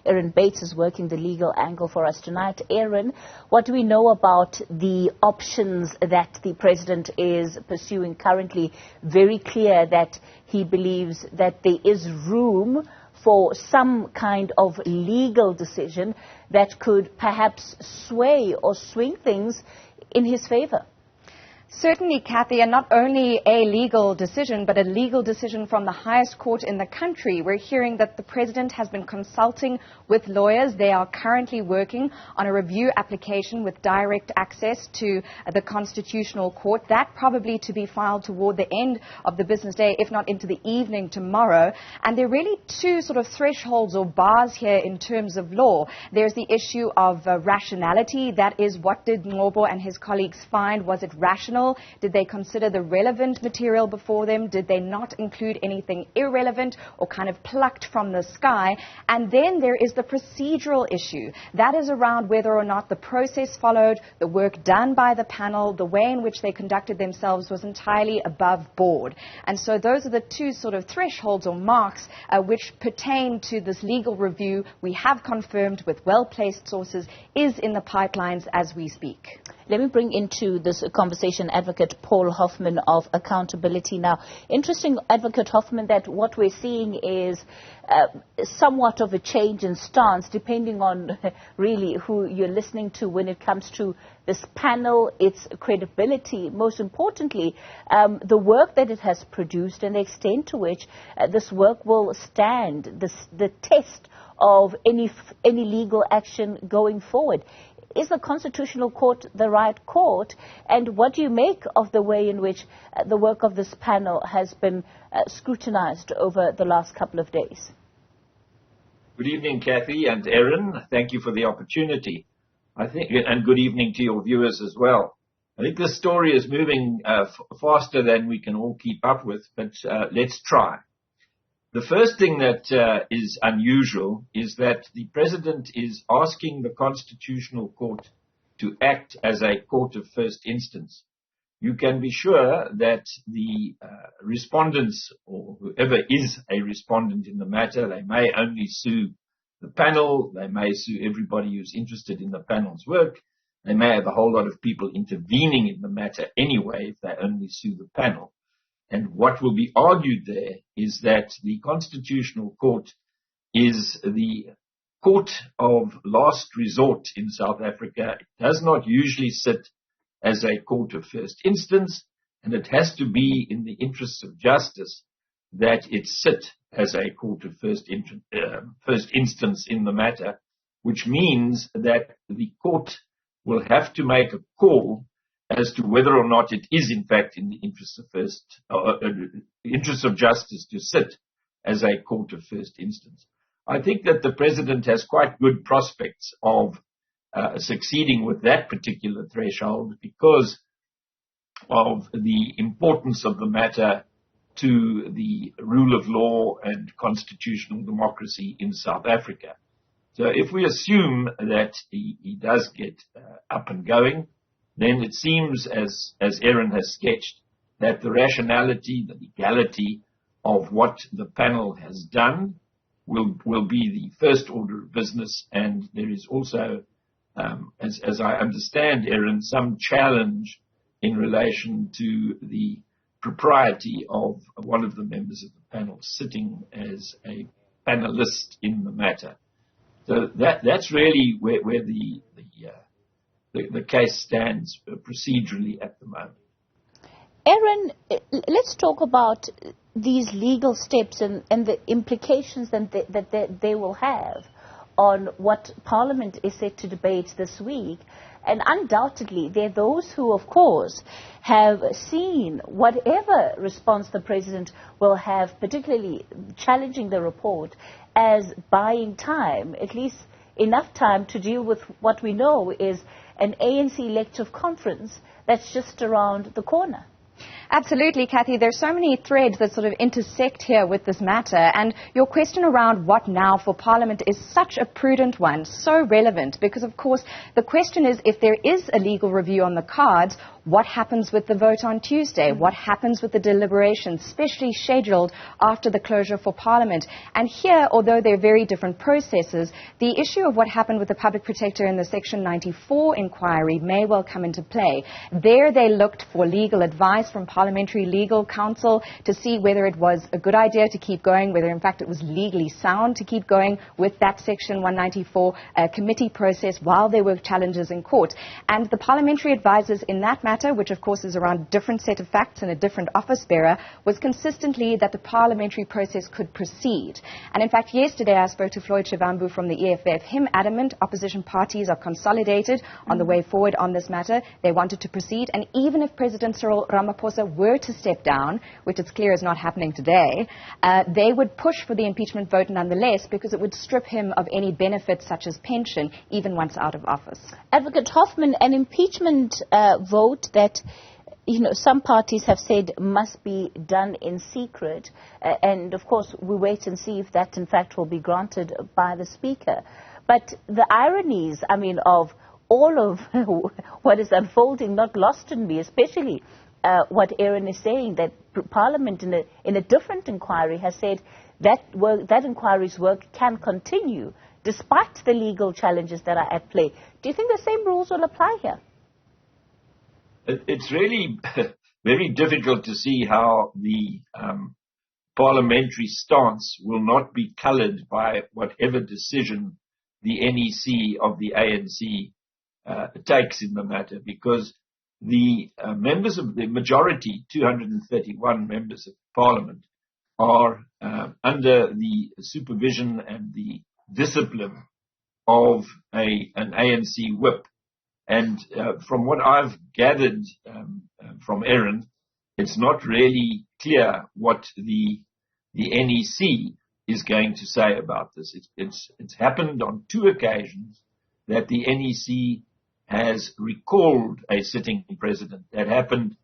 Erin Bates is working the legal angle for us tonight. Erin, what do we know about the options that the president is pursuing currently? Very clear that he believes that there is room for some kind of legal decision that could perhaps sway or swing things in his favor. Certainly, Kathy, and not only a legal decision, but a legal decision from the highest court in the country. We're hearing that the president has been consulting with lawyers. They are currently working on a review application with direct access to the Constitutional Court. That probably to be filed toward the end of the business day, if not into the evening tomorrow. And there are really two sort of thresholds or bars here in terms of law. There's the issue of rationality. That is, what did Ngobo and his colleagues find? Was it rational? Did they consider the relevant material before them? Did they not include anything irrelevant or kind of plucked from the sky? And then there is the procedural issue. That is around whether or not the process followed, the work done by the panel, the way in which they conducted themselves was entirely above board. And so those are the two sort of thresholds or marks which pertain to this legal review we have confirmed with well-placed sources is in the pipelines as we speak. Let me bring into this conversation Advocate Paul Hoffman of Accountability Now. Interesting, Advocate Hoffman, that what we're seeing is somewhat of a change in stance depending on really who you're listening to when it comes to this panel, its credibility, most importantly, the work that it has produced and the extent to which this work will stand the test of any legal action going forward. Is the Constitutional Court the right court? And what do you make of the way in which the work of this panel has been scrutinized over the last couple of days? Good evening, Kathy and Erin. Thank you for the opportunity. And good evening to your viewers as well. I think this story is moving faster than we can all keep up with, but let's try. The first thing that is unusual is that the president is asking the Constitutional Court to act as a court of first instance. You can be sure that the respondents, or whoever is a respondent in the matter, they may only sue the panel, they may sue everybody who's interested in the panel's work, they may have a whole lot of people intervening in the matter anyway if they only sue the panel. And what will be argued there is that the Constitutional Court is the court of last resort in South Africa. It does not usually sit as a court of first instance, and it has to be in the interests of justice that it sit as a court of first instance in the matter, which means that the court will have to make a call as to whether or not it is in fact in the interest of justice to sit as a court of first instance. I think that the president has quite good prospects of succeeding with that particular threshold because of the importance of the matter to the rule of law and constitutional democracy in South Africa. So if we assume that he does get up and going, then it seems, as Erin has sketched, that the rationality, the legality of what the panel has done will be the first order of business. And there is also, as I understand, Erin, some challenge in relation to the propriety of one of the members of the panel sitting as a panelist in the matter. So that's really where the case stands procedurally at the moment. Erin, let's talk about these legal steps and the implications that they will have on what Parliament is set to debate this week. And undoubtedly, there are those who, of course, have seen whatever response the president will have, particularly challenging the report, as buying time, at least enough time to deal with what we know is an ANC elective conference that's just around the corner. Absolutely, Kathy. There's so many threads that sort of intersect here with this matter. And your question around what now for Parliament is such a prudent one, so relevant, because, of course, the question is if there is a legal review on the cards, what happens with the vote on Tuesday, what happens with the deliberations, especially scheduled after the closure for Parliament. And here, although they're very different processes, the issue of what happened with the Public Protector in the Section 94 inquiry may well come into play. There they looked for legal advice from Parliamentary Legal Counsel to see whether it was a good idea to keep going, whether in fact it was legally sound to keep going with that Section 194 committee process while there were challenges in court. And the parliamentary advisers in that matter, which of course is around a different set of facts and a different office bearer, was consistently that the parliamentary process could proceed. And in fact, yesterday I spoke to Floyd Shivambu from the EFF, him adamant opposition parties are consolidated on the way forward on this matter. They wanted to proceed, and even if President Cyril Ramaphosa were to step down, which it's clear is not happening today, they would push for the impeachment vote nonetheless, because it would strip him of any benefits such as pension, even once out of office. Advocate Hoffman, an impeachment vote that some parties have said must be done in secret, and of course we wait and see if that in fact will be granted by the Speaker. But the ironies, of all of what is unfolding, not lost on me, especially what Erin is saying, that Parliament in a different inquiry has said that inquiry's work can continue despite the legal challenges that are at play. Do you think the same rules will apply here? It's really very difficult to see how the parliamentary stance will not be coloured by whatever decision the NEC of the ANC takes in the matter, because the members of the majority, 231 members of Parliament, are under the supervision and the discipline of an ANC whip. And from what I've gathered from Erin, it's not really clear what the NEC is going to say about this. It's happened on 2 occasions that the NEC has recalled a sitting president. That happened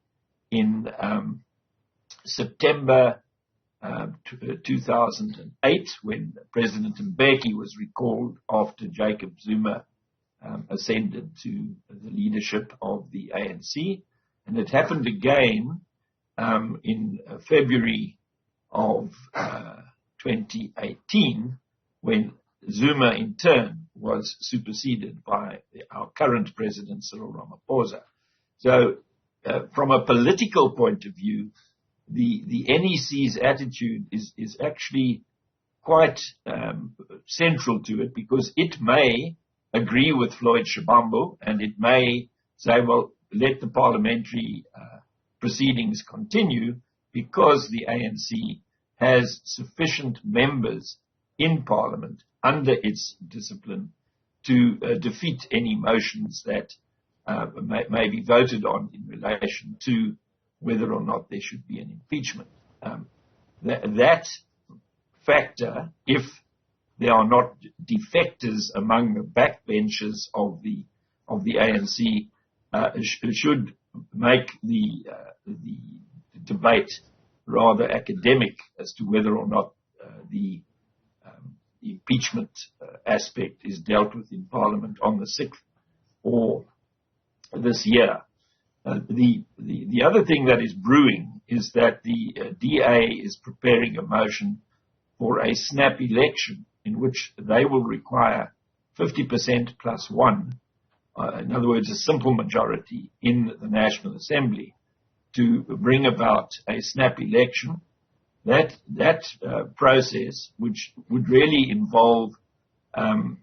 in September 2008, when President Mbeki was recalled after Jacob Zuma ascended to the leadership of the ANC. And it happened again in February of 2018, when Zuma in turn was superseded by our current president, Cyril Ramaphosa. So from a political point of view, the NEC's attitude is actually quite central to it, because it may agree with Floyd Shivambu, and it may say, well, let the parliamentary proceedings continue because the ANC has sufficient members in Parliament under its discipline to defeat any motions that may be voted on in relation to whether or not there should be an impeachment. That factor, if there are not defectors among the backbenchers of the ANC, should make the debate rather academic as to whether or not the impeachment aspect is dealt with in Parliament on the 6th or this year. The other thing that is brewing is that the DA is preparing a motion for a snap election in which they will require 50% plus 1, in other words, a simple majority in the National Assembly, to bring about a snap election. That process, which would really involve a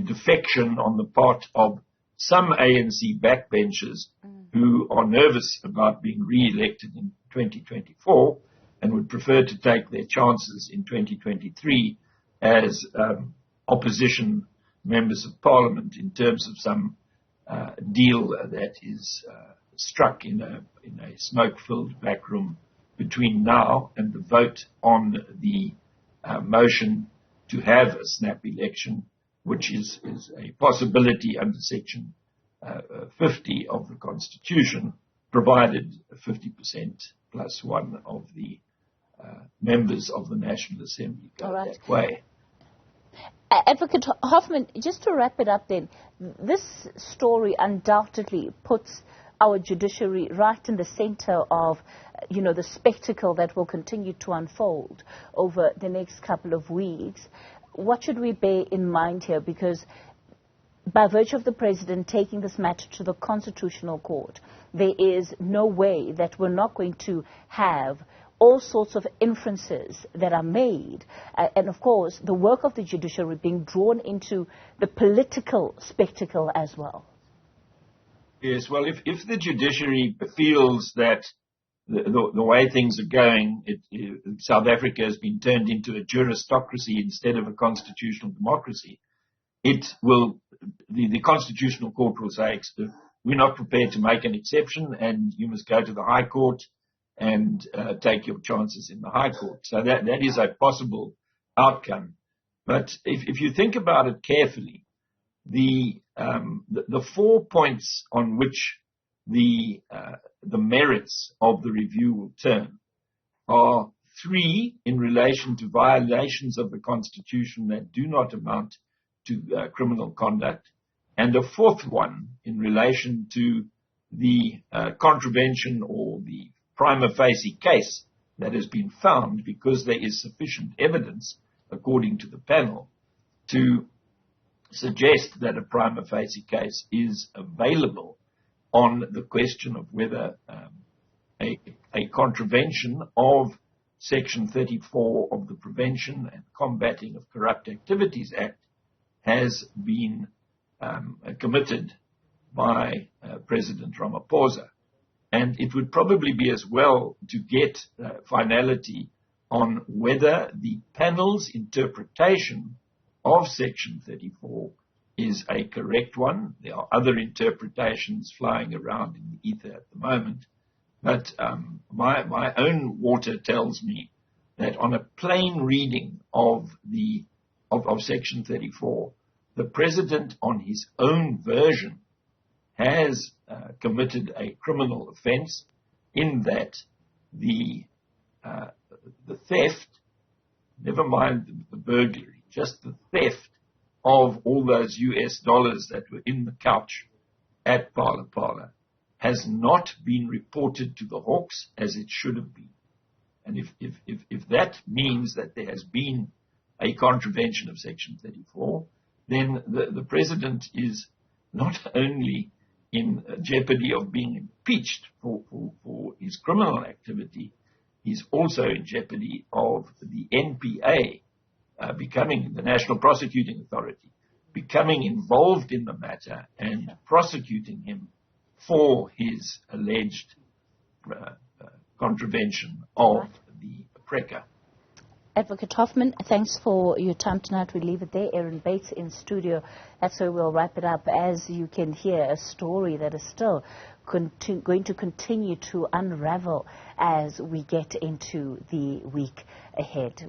defection on the part of some ANC backbenchers who are nervous about being re-elected in 2024 and would prefer to take their chances in 2023 as opposition members of Parliament in terms of some deal that is struck in a smoke-filled back room between now and the vote on the motion to have a snap election, which is a possibility under Section 50 of the Constitution, provided 50% plus 1 of the members of the National Assembly go that way. Advocate Hoffman, just to wrap it up then, this story undoubtedly puts our judiciary right in the center of, the spectacle that will continue to unfold over the next couple of weeks. What should we bear in mind here? Because by virtue of the President taking this matter to the Constitutional Court, there is no way that we're not going to have all sorts of inferences that are made. And, of course, the work of the judiciary being drawn into the political spectacle as well. Yes, well, if the judiciary feels that the way things are going, South Africa has been turned into a juristocracy instead of a constitutional democracy, the Constitutional Court will say, we're not prepared to make an exception and you must go to the High Court and take your chances in the High Court. So that is a possible outcome. But if you think about it carefully, the 4 points on which the merits of the review will turn are 3 in relation to violations of the Constitution that do not amount to criminal conduct, and a 4th one in relation to the contravention or the prima facie case that has been found, because there is sufficient evidence, according to the panel, to suggest that a prima facie case is available on the question of whether a contravention of Section 34 of the Prevention and Combating of Corrupt Activities Act has been committed by President Ramaphosa. And it would probably be as well to get finality on whether the panel's interpretation of Section 34 is a correct one. There are other interpretations flying around in the ether at the moment. But my own water tells me that on a plain reading of Section 34, the President on his own version has committed a criminal offense in that the theft, never mind the burglary, just the theft of all those US dollars that were in the couch at Phala Phala has not been reported to the Hawks as it should have been. And if that means that there has been a contravention of Section 34, then the President is not only in jeopardy of being impeached for his criminal activity, he's also in jeopardy of the NPA becoming the National Prosecuting Authority, becoming involved in the matter and prosecuting him for his alleged contravention of the PRECA. Advocate Hoffman, thanks for your time tonight. We'll leave it there. Erin Bates in studio. That's where we'll wrap it up. As you can hear, a story that is still going to continue to unravel as we get into the week ahead.